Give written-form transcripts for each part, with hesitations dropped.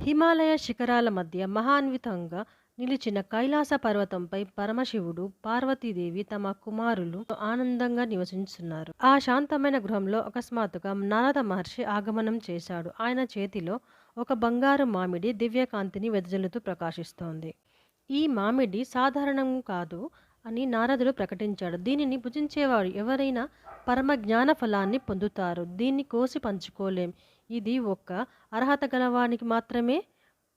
హిమాలయ శిఖరాల మధ్య మహాన్వితంగా నిలిచిన కైలాస పర్వతంపై పరమశివుడు, పార్వతీదేవి తమ కుమారులు ఆనందంగా నివసించున్నారు. ఆ శాంతమైన గృహంలో అకస్మాత్తుగా నారద మహర్షి ఆగమనం చేశాడు. ఆయన చేతిలో ఒక బంగారు మామిడి దివ్యకాంతిని వెదజల్లుతూ ప్రకాశిస్తోంది. ఈ మామిడి సాధారణం కాదు అని నారదుడు ప్రకటించాడు. దీనిని భుజించేవాడు ఎవరైనా పరమ జ్ఞాన ఫలాన్ని పొందుతారు. దీన్ని కోసి పంచుకోలేం. ఇది ఒక్క అర్హత గలవానికి మాత్రమే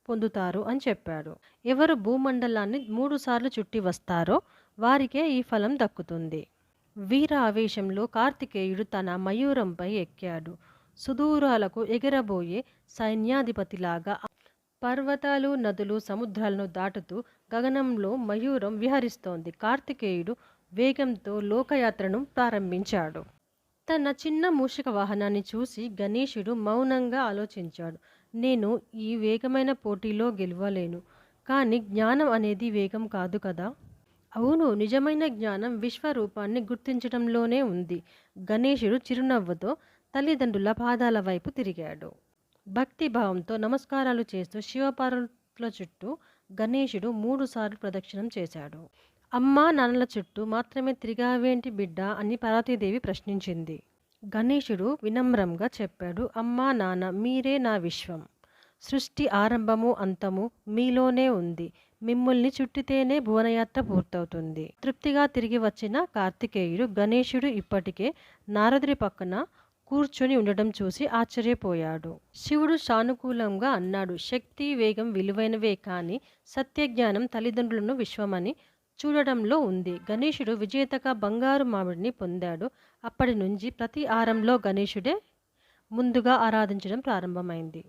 పొందుతారు అని చెప్పాడు. ఎవరు భూమండలాన్ని 3 సార్లు చుట్టి వస్తారో వారికే ఈ ఫలం దక్కుతుంది. వీర ఆవేశంలో కార్తికేయుడు తన మయూరంపై ఎక్కాడు. సుదూరాలకు ఎగరబోయే సైన్యాధిపతిలాగా పర్వతాలు, నదులు, సముద్రాలను దాటుతూ గగనంలో మయూరం విహరిస్తోంది. కార్తికేయుడు వేగంతో లోకయాత్రను ప్రారంభించాడు. తన చిన్న మూషిక వాహనాన్ని చూసి గణేశుడు మౌనంగా ఆలోచించాడు. నేను ఈ వేగమైన పోటీలో గెలవలేను. కానీ జ్ఞానం అనేది వేగం కాదు కదా? అవును, నిజమైన జ్ఞానం విశ్వరూపాన్ని గుర్తించడంలోనే ఉంది. గణేశుడు చిరునవ్వుతో తల్లిదండ్రుల పాదాల వైపు తిరిగాడు. భక్తిభావంతో నమస్కారాలు చేస్తూ శివపార్వతుల చుట్టూ గణేశుడు 3 సార్లు ప్రదక్షిణం చేశాడు. అమ్మా నాన్నల చుట్టూ మాత్రమే తిరిగావేంటి బిడ్డా అని పార్వతీదేవి ప్రశ్నించింది. గణేశుడు వినమ్రంగా చెప్పాడు, అమ్మా నాన్న మీరే నా విశ్వం. సృష్టి ఆరంభము అంతము మీలోనే ఉంది. మిమ్మల్ని చుట్టితేనే భువనయాత్ర పూర్తవుతుంది. తృప్తిగా తిరిగి వచ్చిన కార్తికేయుడు గణేశుడు ఇప్పటికే నారదుడి పక్కన కూర్చొని ఉండడం చూసి ఆశ్చర్యపోయాడు. శివుడు సానుకూలంగా అన్నాడు, శక్తి, వేగం విలువైనవే, కానీ సత్యజ్ఞానం తల్లిదండ్రులను విశ్వమని చూడడంలో ఉంది. గణేశుడు విజేతగా బంగారు మామిడిని పొందాడు. అప్పటి నుంచి ప్రతి ఆరంలో గణేశుడే ముందుగా ఆరాధించడం ప్రారంభమైంది.